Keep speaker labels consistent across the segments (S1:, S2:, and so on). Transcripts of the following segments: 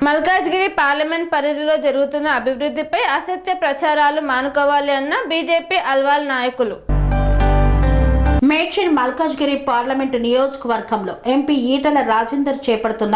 S1: Malkajgiri parliament పరిధిలో జరుగుతున్న అభివృద్ధిపై అసత్య ప్రచారాలు మానుకోవాలి అన్న బీజేపీ అల్వాల్ నాయకులు.
S2: మేడ్చల్ మల్కాజ్గిరి పార్లమెంటు నియోజకవర్గంలో ఎంపీ ఈటల రాజేందర్ చేపడుతున్న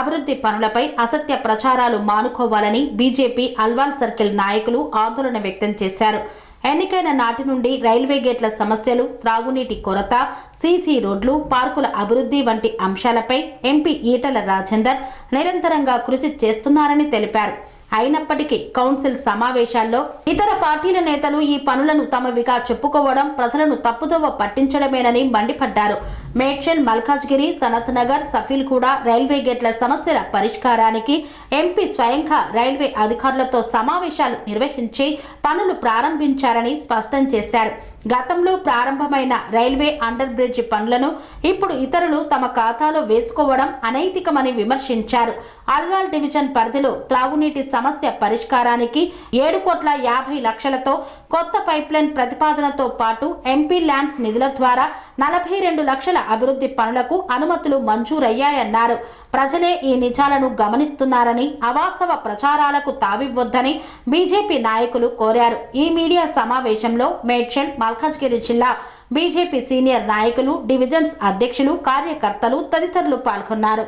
S2: అభివృద్ధి పనులపై అసత్య ప్రచారాలు మానుకోవాలని బీజేపీ అల్వాల్ సర్కిల్ నాయకులు ఆందోళన వ్యక్తం చేశారు. ఎన్నికైన నాటి నుండి రైల్వే గేట్ల సమస్యలు, త్రాగునీటి కొరత, సీసీ రోడ్లు, పార్కుల అభివృద్ధి వంటి అంశాలపై ఎంపీ ఈటల రాజేందర్ నిరంతరంగా కృషి చేస్తున్నారని తెలిపారు. అయినప్పటికీ కౌన్సిల్ సమావేశాల్లో ఇతర పార్టీల నేతలు ఈ పనులను తమవిగా చెప్పుకోవడం ప్రజలను తప్పుదోవ పట్టించడమేనని మండిపడ్డారు. మేడ్చల్, మల్కాజ్గిరి, సనత్ నగర్, సఫీల్ కూడా రైల్వే గేట్ల సమస్యల పరిష్కారానికి ఎంపీ స్వయంగా రైల్వే అధికారులతో సమావేశాలు నిర్వహించి పనులు ప్రారంభించారని స్పష్టం చేశారు. గతంలో ప్రారంభమైన రైల్వే అండర్ బ్రిడ్జ్ పనులను ఇప్పుడు ఇతరులు తమ ఖాతాలో వేసుకోవడం అనైతికమని విమర్శించారు. అల్వాల్ డివిజన్ పరిధిలో త్రాగునీటి సమస్య పరిష్కారానికి 7,50,00,000తో కొత్త పైప్లైన్ ప్రతిపాదనతో పాటు ఎంపీ ల్యాండ్స్ నిధుల ద్వారా 42 లక్షల అభివృద్ధి పనులకు అనుమతులు మంజూరయ్యాయన్నారు. ప్రజలే ఈ నిజాలను గమనిస్తున్నారని, అవాస్తవ ప్రచారాలకు తావివ్వొద్దని బీజేపీ నాయకులు కోరారు. ఈ మీడియా సమావేశంలో మేడ్చల్, మల్కాజ్గిరి జిల్లా బీజేపీ సీనియర్ నాయకులు, డివిజన్స్ అధ్యక్షులు, కార్యకర్తలు తదితరులు పాల్గొన్నారు.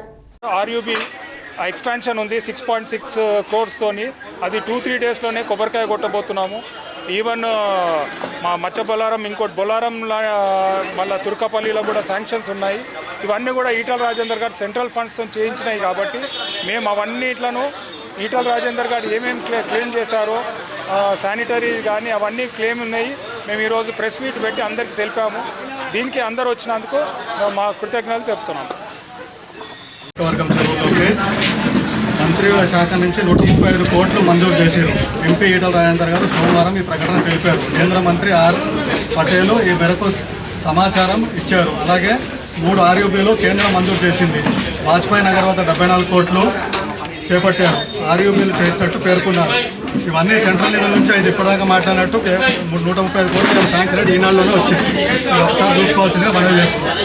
S3: ఎక్స్పాన్షన్ ఉంది 6.6 crores తోని. అది 2-3 డేస్లోనే కొబ్బరికాయ కొట్టబోతున్నాము. ఈవెన్ మా మచ్చ బొలారం, ఇంకోటి బొలారం, మళ్ళీ తుర్కపల్లిలో కూడా శాంక్షన్స్ ఉన్నాయి. ఇవన్నీ కూడా ఈటల రాజేందర్ గారు సెంట్రల్ ఫండ్స్తో చేయించినాయి. కాబట్టి మేము అవన్నిట్లను ఈటల రాజేందర్ గారు ఏమేమి క్లెయిమ్ చేశారో, శానిటరీ కానీ అవన్నీ క్లెయిమ్ ఉన్నాయి. మేము ఈరోజు ప్రెస్ మీట్ పెట్టి అందరికీ తెలిపాము. దీనికి అందరూ వచ్చినందుకు మా కృతజ్ఞతలు తెలుపుతున్నాము.
S4: వర్గం చెరువులోకి మంత్రిత్వ శాఖ నుంచి 135 కోట్లు మంజూరు చేశారు. ఎంపీ ఈటల రాజేందర్ గారు సోమవారం ఈ ప్రకటన తెలిపారు. కేంద్ర మంత్రి ఆర్ పటేల్ ఈ మేరకు సమాచారం ఇచ్చారు. అలాగే 3 RUBలు కేంద్రం మంజూరు చేసింది. వాజ్పేయి నగర్ వద్ద 74 కోట్లు చేపట్టారు. RUBలు చేసినట్టు పేర్కొన్నారు. ఇవన్నీ సెంట్రల్ నిధుల నుంచి ఆయన ఇప్పటిదాకా మాట్లాడినట్టు 135 కోట్లు శాంక్షన్ ఈనాడులోనే వచ్చింది. ఒకసారి చూసుకోవాల్సిందిగా మనం చేస్తున్నాం.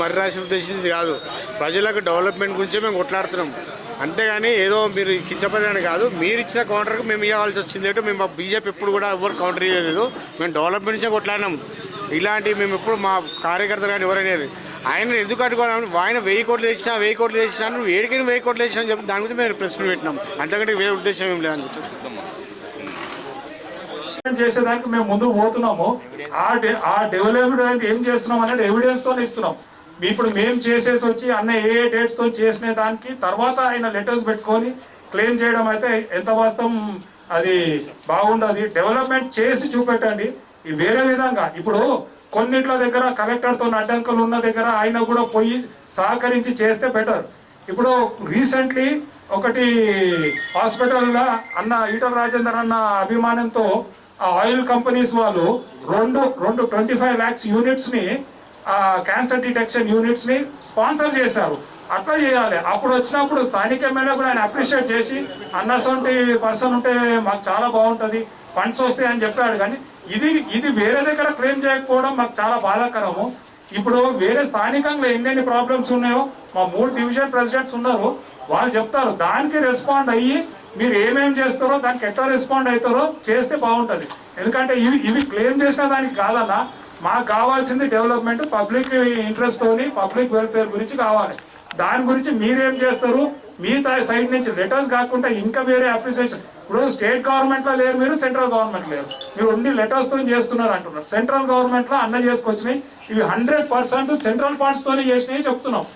S5: మర్రి రాసి ఉద్దేశించింది కాదు, ప్రజలకు డెవలప్మెంట్ గురించే మేము కొట్లాడుతున్నాం. అంతేగాని ఏదో మీరు కించపడని కాదు. మీరు ఇచ్చిన కౌంటర్కి మేము ఇవ్వాల్సి వచ్చింది. ఏంటో మేము బీజేపీ ఎప్పుడు కూడా ఎవరు కౌంటర్ ఇవ్వలేదు. మేము డెవలప్మెంట్ నుంచే కొట్లాడినాం. ఇలాంటి మేము ఎప్పుడు మా కార్యకర్తలు కానీ ఎవరైనా ఆయన ఎందుకు అడుగున్నాం. ఆయన 1000 కోట్లు తెచ్చినా 1000 కోట్లు తెచ్చినా నువ్వు ఏడికైనా 1000 కోట్లు తెచ్చినా అని చెప్పి దాని గురించి మేము ప్రశ్న పెట్టినాం. అంతకంటే వేరే ఉద్దేశం ఏం లేదని
S3: చేసేదానికి మేము ముందుకు పోతున్నాము. ఆ డెవలప్మెంట్ ఏం చేస్తున్నాం అనేది ఎవిడెన్స్ తో ఇస్తున్నాం. ఇప్పుడు మేము చేసేసి వచ్చి అన్న ఏ డేట్స్ తో చేసిన దానికి తర్వాత ఆయన లెటర్స్ పెట్టుకొని క్లెయిమ్ చేయడం అయితే ఎంత వాస్తవం, అది బాగుండదు. డెవలప్మెంట్ చేసి చూపెట్టండి. వేరే విధంగా ఇప్పుడు కొన్నిట్ల దగ్గర కలెక్టర్తో అడ్డంకులు ఉన్న దగ్గర ఆయన కూడా పోయి సహకరించి చేస్తే బెటర్. ఇప్పుడు రీసెంట్లీ ఒకటి హాస్పిటల్గా అన్న ఈటల రాజేందర్ అన్న అభిమానంతో ఆ ఆయిల్ కంపెనీస్ వాళ్ళు 25 lakhs యూనిట్స్ని, క్యాన్సర్ డిటెక్షన్ యూనిట్స్ని స్పాన్సర్ చేశారు. అట్లా చేయాలి. అప్పుడు వచ్చినప్పుడు స్థానిక ఎమ్మెల్యే కూడా ఆయన అప్రిషియేట్ చేసి అన్నసొంటి పర్సన్ ఉంటే మాకు చాలా బాగుంటుంది, ఫండ్స్ వస్తాయి అని చెప్పాడు. కానీ ఇది వేరే దగ్గర క్లెయిమ్ చేయకపోవడం మాకు చాలా బాధాకరము. ఇప్పుడు వేరే స్థానికంగా ఎన్నెన్ని ప్రాబ్లమ్స్ ఉన్నాయో మా 3 డివిజన్ ప్రెసిడెంట్స్ ఉన్నారు, వాళ్ళు చెప్తారు. దానికి రెస్పాండ్ అయ్యి మీరు ఏమేమి చేస్తారో దానికి ఎట్లా రెస్పాండ్ అవుతారో చేస్తే బాగుంటుంది. ఎందుకంటే ఇవి క్లెయిమ్ చేసిన దానికి కాదన్నా, మాకు కావాల్సింది డెవలప్మెంట్, పబ్లిక్ ఇంట్రెస్ట్ తోని పబ్లిక్ వెల్ఫేర్ గురించి కావాలి. దాని గురించి మీరేం చేస్తారు, మీ సైడ్ నుంచి లెటర్స్ కాకుండా ఇంకా వేరే అప్రిసియేషన్. ఇప్పుడు స్టేట్ గవర్నమెంట్లో లేరు మీరు, సెంట్రల్ గవర్నమెంట్ లేరు, మీరు ఓన్లీ లెటర్స్తో చేస్తున్నారు అంటున్నారు. సెంట్రల్ గవర్నమెంట్లో అన్న చేసుకొచ్చినాయి. ఇవి 100% సెంట్రల్ ఫండ్స్తోనే చేసినాయి చెప్తున్నాం.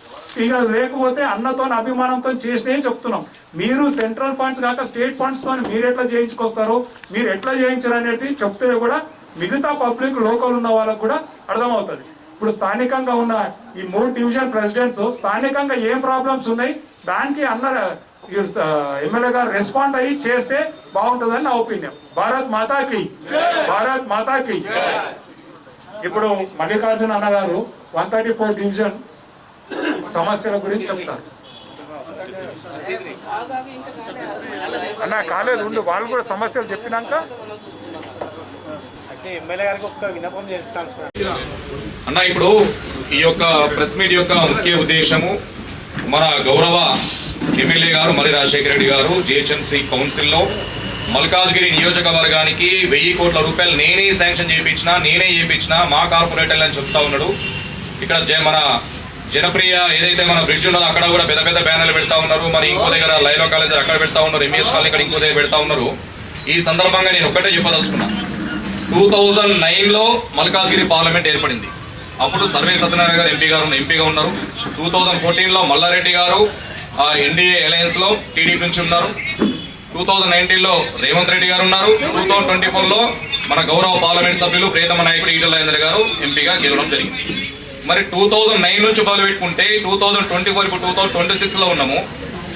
S3: ఇక లేకపోతే అన్నతో అభిమానంతో చేసినాయి చెప్తున్నాం. మీరు సెంట్రల్ ఫండ్స్ కాక స్టేట్ ఫండ్స్తో మీరు ఎట్లా చేయించుకొస్తారో, మీరు ఎట్లా చేయించారు అనేది చెప్తే కూడా మిగతా పబ్లిక్ లోకల్ ఉన్న వాళ్ళకు కూడా అర్థమవుతుంది. ఇప్పుడు స్థానికంగా ఉన్న ఈ 3 డివిజన్ ప్రెసిడెంట్స్ స్థానికంగా ఏం ప్రాబ్లమ్స్ ఉన్నాయి దానికి అన్న ఎమ్మెల్యే గారు రెస్పాండ్ అయ్యి చేస్తే బాగుంటుందని నా ఒపీనియన్. భారత్ మాతాకి, భారత్ మాతాకి. ఇప్పుడు మల్లికార్జున అన్న గారు 134 డివిజన్ సమస్యల గురించి చెప్తారు. అన్న కాలేదు ఉండు, వాళ్ళు కూడా సమస్యలు చెప్పినాక
S5: అయితే ఎమ్మెల్యే గారికి ఒక్క విన్నపం చేస్తాను సార్.
S6: అన్న, ఇప్పుడు ఈ యొక్క ప్రెస్ మీట్ యొక్క ముఖ్య ఉద్దేశము మన గౌరవ ఎమ్మెల్యే గారు మరి రాజశేఖర రెడ్డి గారు జిహెచ్ఎంసీ కౌన్సిల్లో మల్కాజ్గిరి నియోజకవర్గానికి 1000 కోట్ల రూపాయలు నేనే శాంక్షన్ చేయించిన మా కార్పొరేటర్లు అని చెప్తా ఉన్నాడు. ఇక్కడ మన జనప్రియ ఏదైతే మన బ్రిడ్జ్ ఉన్నదో అక్కడ కూడా పెద్ద పెద్ద బ్యానర్లు పెడతా ఉన్నారు. మరి ఇంకో దగ్గర లైలో కాలేజ్ అక్కడ పెడతా ఉన్నారు, ఎంఈఎస్ కాలేజ్ ఇక్కడ ఇంకో దగ్గర పెడతా ఉన్నారు. ఈ సందర్భంగా నేను ఒక్కటే చెప్పదలుచుకున్నా. 2009లో మల్కాజ్గిరి పార్లమెంట్ ఏర్పడింది. అప్పుడు సర్వే సత్యనారాయణ గారు ఎంపీగా ఉన్నారు. 2014లో మల్లారెడ్డి గారు ఎన్డీఏ అలయన్స్లో టీడీపీ నుంచి ఉన్నారు. 2019లో రేవంత్ రెడ్డి గారు ఉన్నారు. 2024లో మన గౌరవ పార్లమెంట్ సభ్యులు ప్రియతమ నాయకుడు ఈటెల రాజేందర్ గారు ఎంపీగా గెలవడం జరిగింది. మరి 2009 నుంచి మొదలుపెట్టుకుంటే 2024 ఇప్పుడు 2026లో ఉన్నాము.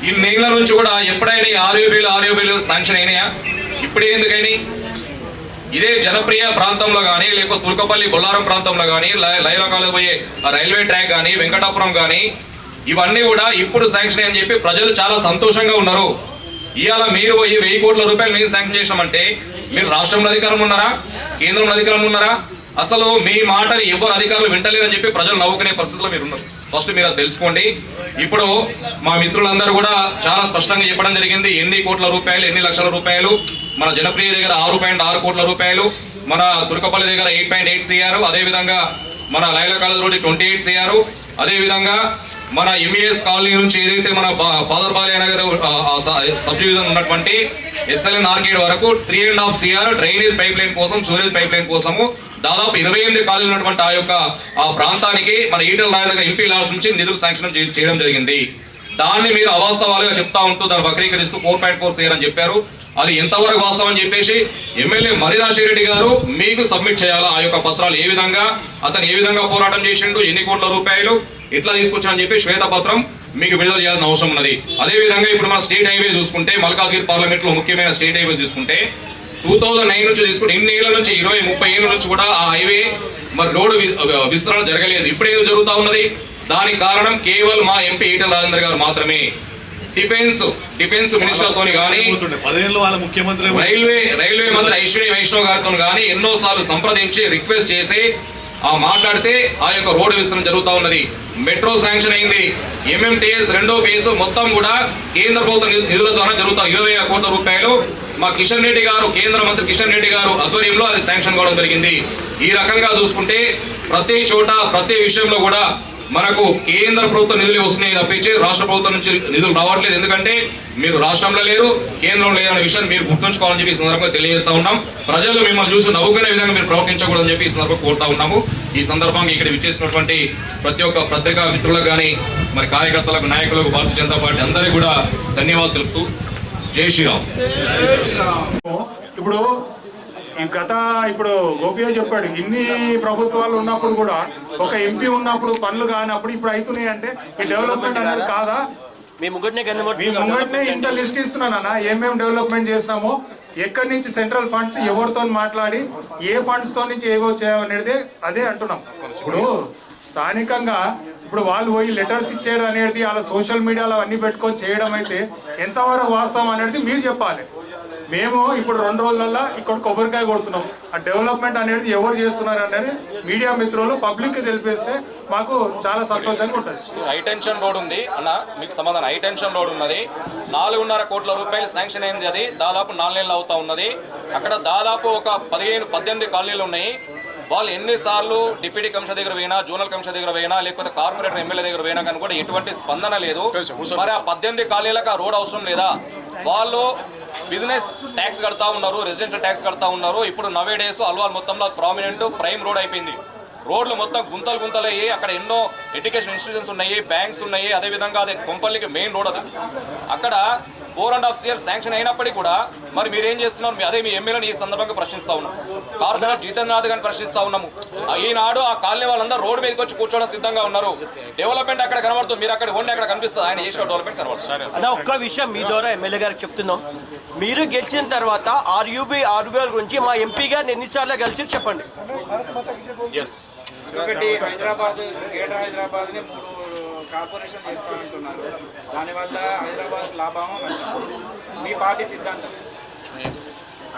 S6: ఈ నెల నుంచి కూడా ఎప్పుడైనా ఆర్యూబీలు శాంక్షన్ అయినాయా? ఇప్పుడే ఎందుకని? ఇదే జనప్రియ ప్రాంతంలో కానీ లేకపోతే తుర్కపల్లి బొల్లారం ప్రాంతంలో కానీ లైలో కాలేజ్ పోయే రైల్వే ట్రాక్ కానీ వెంకటాపురం కానీ ఇవన్నీ కూడా ఇప్పుడు శాంక్షన్ అని చెప్పి ప్రజలు చాలా సంతోషంగా ఉన్నారు. ఇవాళ మీరు ఈ 1000 కోట్ల రూపాయలు మేము శాంక్షన్ చేసినామంటే మీరు రాష్ట్రంలో అధికారంలో ఉన్నారా, కేంద్రంలో అధికారంలో ఉన్నారా? అసలు మీ మాటలు ఎవరు అధికారులు వింటలేరని చెప్పి ప్రజలు నవ్వుకునే పరిస్థితిలో మీరు ఉన్నారు. ఫస్ట్ మీరు అది తెలుసుకోండి. ఇప్పుడు మా మిత్రులందరూ కూడా చాలా స్పష్టంగా చెప్పడం జరిగింది. ఎన్ని కోట్ల రూపాయలు, ఎన్ని లక్షల రూపాయలు. మన జనప్రియ దగ్గర 6.6 కోట్ల రూపాయలు, మన తుర్కపల్లి దగ్గర 8.8 CR, అదేవిధంగా మన లైలా కాలేజ్ రోడ్ 28 CR, అదేవిధంగా మన ఎంఈఎస్ కాలనీ నుంచి ఏదైతే మన father Balayya Nagar sub division ఉన్నటువంటి ఎస్ఎల్ఎన్ ఆర్కేడ్ వరకు 3.5 CR డ్రైనేజ్ పైప్ లైన్ కోసం, సూరేజ్ పైప్ లైన్ కోసము దాదాపు 28 కాలనీలు ఉన్నటువంటి ఆ ప్రాంతానికి మన ఈటెల రాజేందర్ ఎంపీ లాడ్స్ నుంచి నిధులు శాంక్షన్ చేయడం జరిగింది. దాన్ని మీరు అవాస్తవాలుగా చెప్తా ఉంటూ దాన్ని వక్రీకరిస్తూ 4.4 CR అని చెప్పారు. అది ఎంతవరకు వాస్తవం అని చెప్పేసి ఎమ్మెల్యే మరి రాజశేఖర రెడ్డి గారు మీకు సబ్మిట్ చేయాలా ఆ యొక్క పత్రాలు, అతను ఏ విధంగా పోరాటం చేసిండు, ఎన్ని కోట్ల రూపాయలు ఎట్లా తీసుకొచ్చారని చెప్పి శ్వేతపత్రం మీకు విడుదల చేయాల్సిన అవసరం ఉన్నది. అదేవిధంగా ఇప్పుడు మన స్టేట్ హైవే చూసుకుంటే మల్కాజ్గిరి పార్లమెంట్ లో ముఖ్యమైన స్టేట్ హైవే చూసుకుంటే 2009 నుంచి తీసుకుంటే ఇన్ని ఏళ్ల నుంచి 20-30 ఏళ్ళ నుంచి కూడా ఆ హైవే మరి రోడ్డు విస్తరణ జరగలేదు. ఇప్పుడు ఏదో జరుగుతూ ఉన్నది. దానికి కారణం కేవలం మా ఎంపీ ఈటెల రాజేందర్ గారు మాత్రమే. డిఫెన్స్ మినిస్టర్ తోని కానీ రైల్వే మంత్రి అశ్విని వైష్ణవ్ గారితో కానీ ఎన్నోసార్లు సంప్రదించి రిక్వెస్ట్ చేసి మాట్లాడితే ఆ యొక్క రోడ్డు విస్తరణ జరుగుతూ ఉన్నది. మెట్రో శాంక్షన్ అయింది. ఎంఎంటీఎస్ 2వ ఫేజ్ మొత్తం కూడా కేంద్ర ప్రభుత్వ నిధుల ద్వారా జరుగుతాయి. 20 కోట్ల రూపాయలు మా కిషన్ రెడ్డి గారు, కేంద్ర మంత్రి కిషన్ రెడ్డి గారు ఆధ్వర్యంలో అది శాంక్షన్ కావడం జరిగింది. ఈ రకంగా చూసుకుంటే ప్రతి చోట ప్రతి విషయంలో కూడా మనకు కేంద్ర ప్రభుత్వ నిధులు వస్తున్నాయి తప్పించి రాష్ట్ర ప్రభుత్వం నుంచి నిధులు రావట్లేదు. ఎందుకంటే మీరు రాష్ట్రంలో లేరు, కేంద్రంలో లేరు అనే విషయాన్ని మీరు గుర్తుంచుకోవాలని చెప్పి ఈ సందర్భంగా తెలియజేస్తా ఉన్నాం. ప్రజలు మిమ్మల్ని చూసి నవ్వుకునే విధంగా మీరు ప్రవర్తించకూడదని చెప్పి ఈ సందర్భంగా కోరుతా ఉన్నాము. ఈ సందర్భంగా ఇక్కడ విచ్చేసినటువంటి ప్రతి ఒక్క పత్రికా మిత్రులకు కానీ మరి కార్యకర్తలకు, నాయకులకు, భారతీయ జనతా పార్టీ అందరికీ కూడా ధన్యవాదాలు తెలుపుతూ జై శ్రీరామ్.
S3: ఇప్పుడు గోపియా చెప్పాడు, ఇన్ని ప్రభుత్వాలు ఉన్నప్పుడు కూడా ఒక ఎంపీ ఉన్నప్పుడు పనులు కానప్పుడు ఇప్పుడు అవుతున్నాయి అంటే ఈ డెవలప్మెంట్ అనేది కాదా? మీ ముంగట్నే ఇంత లిస్ట్ ఇస్తున్నానన్నా ఏమేమి డెవలప్మెంట్ చేసినామో, ఎక్కడి నుంచి సెంట్రల్ ఫండ్స్ ఎవరితో మాట్లాడి ఏ ఫండ్స్ తో నుంచి ఏవో చేయనేది అదే అంటున్నాం. ఇప్పుడు స్థానికంగా ఇప్పుడు వాళ్ళు పోయి లెటర్స్ ఇచ్చేయడం అనేది అలా సోషల్ మీడియాలో అన్ని పెట్టుకొని చేయడం అయితే ఎంతవరకు వాస్తవం అనేది మీరు చెప్పాలి. మేము ఇప్పుడు 2 రోజులలో ఇక్కడ కొబ్బరికాయ కొడుతున్నాం. ఆ డెవలప్మెంట్ అనేది ఎవరు చేస్తున్నారు అనేది మీడియా మిత్రులు పబ్లిక్ తెలిపేస్తే మాకు చాలా సంతోషంగా ఉంటుంది.
S6: హైటెన్షన్ రోడ్ ఉంది అన్న, మీకు సమాధానం. హైటెన్షన్ రోడ్ ఉన్నది, 4.5 కోట్ల రూపాయలు శాంక్షన్ అయింది. అది దాదాపు 4 నెలలు అవుతా ఉన్నది. అక్కడ దాదాపు ఒక 15-18 కాలనీలు ఉన్నాయి. వాళ్ళు ఎన్నిసార్లు డిప్యూటీ కమిషనర్ దగ్గర పోయినా, జోనల్ కమిషనర్ దగ్గర పోయినా, లేకపోతే కార్పొరేటర్ ఎమ్మెల్యే దగ్గర పోయినా కానీ కూడా ఎటువంటి స్పందన లేదు. మరి ఆ 18 కాలనీలకు ఆ రోడ్ అవసరం లేదా? వాళ్ళు బిజినెస్ ట్యాక్స్ కడతా ఉన్నారు, రెసిడెన్షియల్ ట్యాక్స్ కడతా ఉన్నారు. ఇప్పుడు నవే డేస్ అల్వాల్ మొత్తంలో ప్రామినెంట్ ప్రైమ్ రోడ్ అయిపోయింది. రోడ్లు మొత్తం గుంతలు అయ్యి అక్కడ ఎన్నో ఎడ్యుకేషన్ ఇన్స్టిట్యూషన్స్ ఉన్నాయి, బ్యాంక్స్ ఉన్నాయి. అదేవిధంగా అదే కొంపల్లికి మెయిన్ రోడ్ అది. అక్కడ 4.5 years శాంక్షన్ అయినప్పటికీ కూడా మరి మీరేం చేస్తున్నారు? అదే మీ ఎమ్మెల్యేని ఈ సందర్భంగా ప్రశ్నిస్తా ఉన్నాం. కార్పొరేటర్ జితేంద్రనాథ్ గారిని ప్రశ్నిస్తా ఉన్నాము. ఈనాడు ఆ కాలనీ వాళ్ళందరూ రోడ్డు మీదకి వచ్చి కూర్చోవడం సిద్ధంగా ఉన్నారు. డెవలప్మెంట్ అక్కడ కనబడుతుంది, మీరు అక్కడ ఉండి అక్కడ కనిపిస్తుంది. ఆయన చేసిన డెవలప్మెంట్ కనబడుతుంది.
S7: అదే ఒక్క విషయం మీ ద్వారా ఎమ్మెల్యే గారికి చెప్తున్నాం. మీరు గెలిచిన తర్వాత ఆర్యూబీఎల్ గురించి మా ఎంపీ గారిని ఎన్నిసార్లు గెలిచి చెప్పండి.
S8: హైదరాబాద్ గ్రేటర్ హైదరాబాద్ ని 3 కార్పొరేషన్ చేస్తామంటున్నారు. దానివల్ల హైదరాబాద్ లాభమా మీ పార్టీ సిద్ధాంతం?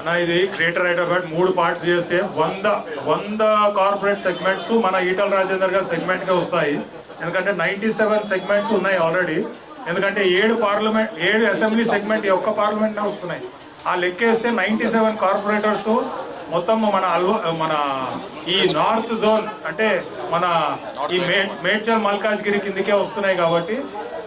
S3: అన్న ఇది గ్రేటర్ హైదరాబాద్ 3 పార్ట్స్ చేస్తే 100 కార్పొరేట్ సెగ్మెంట్స్ మన ఈటల రాజేందర్ గారి సెగ్మెంట్గా వస్తాయి. ఎందుకంటే 97 సెగ్మెంట్స్ ఉన్నాయి ఆల్రెడీ. ఎందుకంటే 7 అసెంబ్లీ సెగ్మెంట్ ఈ ఒక్క పార్లమెంట్నే వస్తున్నాయి. ఆ లెక్కేస్తే 97 కార్పొరేటర్స్ మొత్తం మన ఈ నార్త్ జోన్ అంటే మన ఈ మేడ్చల్ మల్కాజ్గిరి కిందకే వస్తున్నాయి. కాబట్టి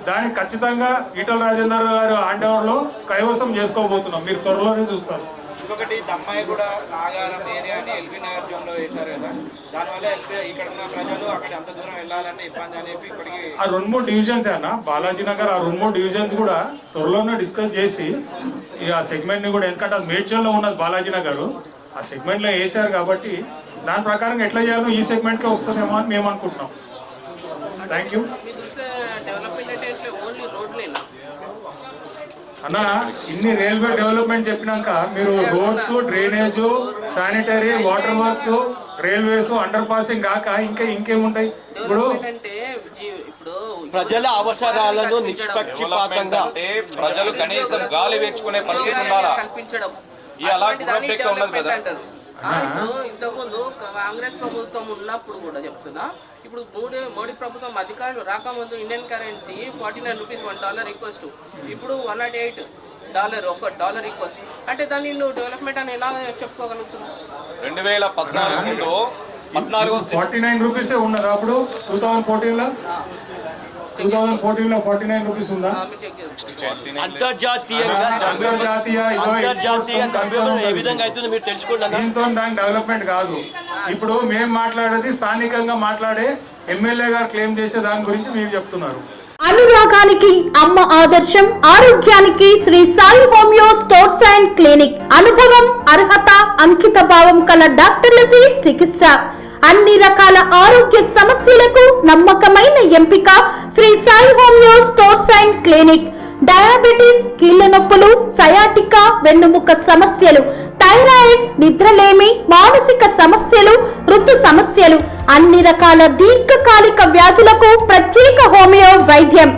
S3: దానికి ఖచ్చితంగా ఈటల రాజేందర్ గారు హ్యాండ్ ఓవర్లో కైవసం చేసుకోబోతున్నాం. మీరు త్వరలోనే చూస్తారు.
S8: ఇంకొకటి దమ్మాయి కూడా నాగారం ఏరియా అని ఎల్బీ నగర్ జోన్లో వేశారు కదా, దానివల్ల ఇక్కడ ఉన్న ప్రజలు అక్కడ ఎంత దూరం వెళ్ళాలంటే ఇబ్బంది అని చెప్పి ఇప్పటికి
S3: ఆ 2-3 డివిజన్స్ అన్న బాలాజీ నగర్ ఆ 2-3 డివిజన్స్ కూడా త్వరలోనే డిస్కస్ చేసి ఆ సెగ్మెంట్ని కూడా, ఎందుకంటే అది మేడ్చల్లో ఉన్నది బాలాజీ నగర్, ఆ సెగ్మెంట్లో వేసారు కాబట్టి దాని ప్రకారం ఎట్లా చేయాలో ఈ సెగ్మెంట్కే వస్తుందేమో అని మేము అనుకుంటున్నాం. థ్యాంక్ యూ అన్న. ఇన్ని రైల్వే డెవలప్మెంట్ చెప్పినాక మీరు roads, drainage, sanitary, water works, railways, under passing కాక ఇంకేముంటాయి? ఇప్పుడు
S7: ప్రజల అవసరాలను నిష్పక్షపాతంగా
S6: ప్రజలు కనీసం గాలి వేర్చుకునే పరిస్థితి ఉండాలా? ఇలా గుర్రపెక్క ఉండదు కదా.
S9: ఇంతకుముందు కాంగ్రెస్ ప్రభుత్వం ఉన్నప్పుడు కూడా చెప్తున్నా, ఇప్పుడు మోడీ ప్రభుత్వం అధికారులు రాకముందు ఇండియన్ కరెన్సీ $49 $1 ఈక్వల్స్, ఇప్పుడు $108 $1 ఈక్వల్స్. అంటే దాన్ని నువ్వు డెవలప్మెంట్ అని ఎలా చెప్పుకోగలుగుతున్నావు?
S6: 2014లో
S3: 49 రూపీసే ఉన్నదా అప్పుడు? 2014లో 49 రూపీస్ ఉందా? దీంతో దాని డెవలప్మెంట్ కాదు. ఇప్పుడు మేము మాట్లాడేది స్థానికంగా మాట్లాడే ఎమ్మెల్యే గారు క్లెయిమ్ చేసే దాని గురించి మీరు చెప్తున్నారు.
S2: అనురాగానికి అమ్మ ఆదర్శం, ఆరోగ్యానికి Shri Sai homeo stores and clinic. అనుభవం, అర్హత, అంకిత భావం కల డాక్టర్లచే చికిత్స. అన్ని రకాల ఆరోగ్య సమస్యలకు నమ్మకమైన ఎంపిక Shri Sai homeo stores and clinic. Diabetes, కీళ్ల నొప్పులు, సయాటికా, వెన్నుముక సమస్యలు, థైరాయిడ్, నిద్రలేమి, మానసిక సమస్యలు, ఋతు సమస్యలు, అన్ని రకాల దీర్ఘకాలిక వ్యాధులకు ప్రత్యేక హోమియో వైద్యం.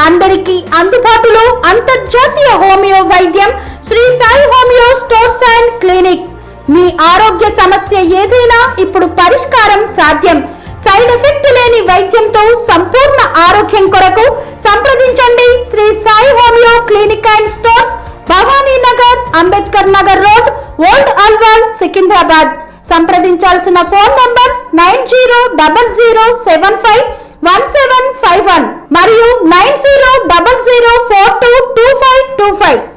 S2: అందరికీ అందుబాటులో అంతర్జాతీయ హోమియో వైద్యం Shri Sai homeo stores and clinic. మీ ఆరోగ్య సమస్య ఏదైనా ఇప్పుడు పరిష్కారం సాధ్యం. సైడ్ ఎఫెక్ట్ లేని వైద్యంతో సంపూర్ణ ఆరోగ్యం కొరకు సంప్రదించండి Shri Sai homeo clinic and stores, Bhavani Nagar, Ambedkar Nagar road, old Alwal, Secunderabad. సంప్రదించాల్సిన ఫోన్ నంబర్స్ 9000751751 మరియు 9000422525.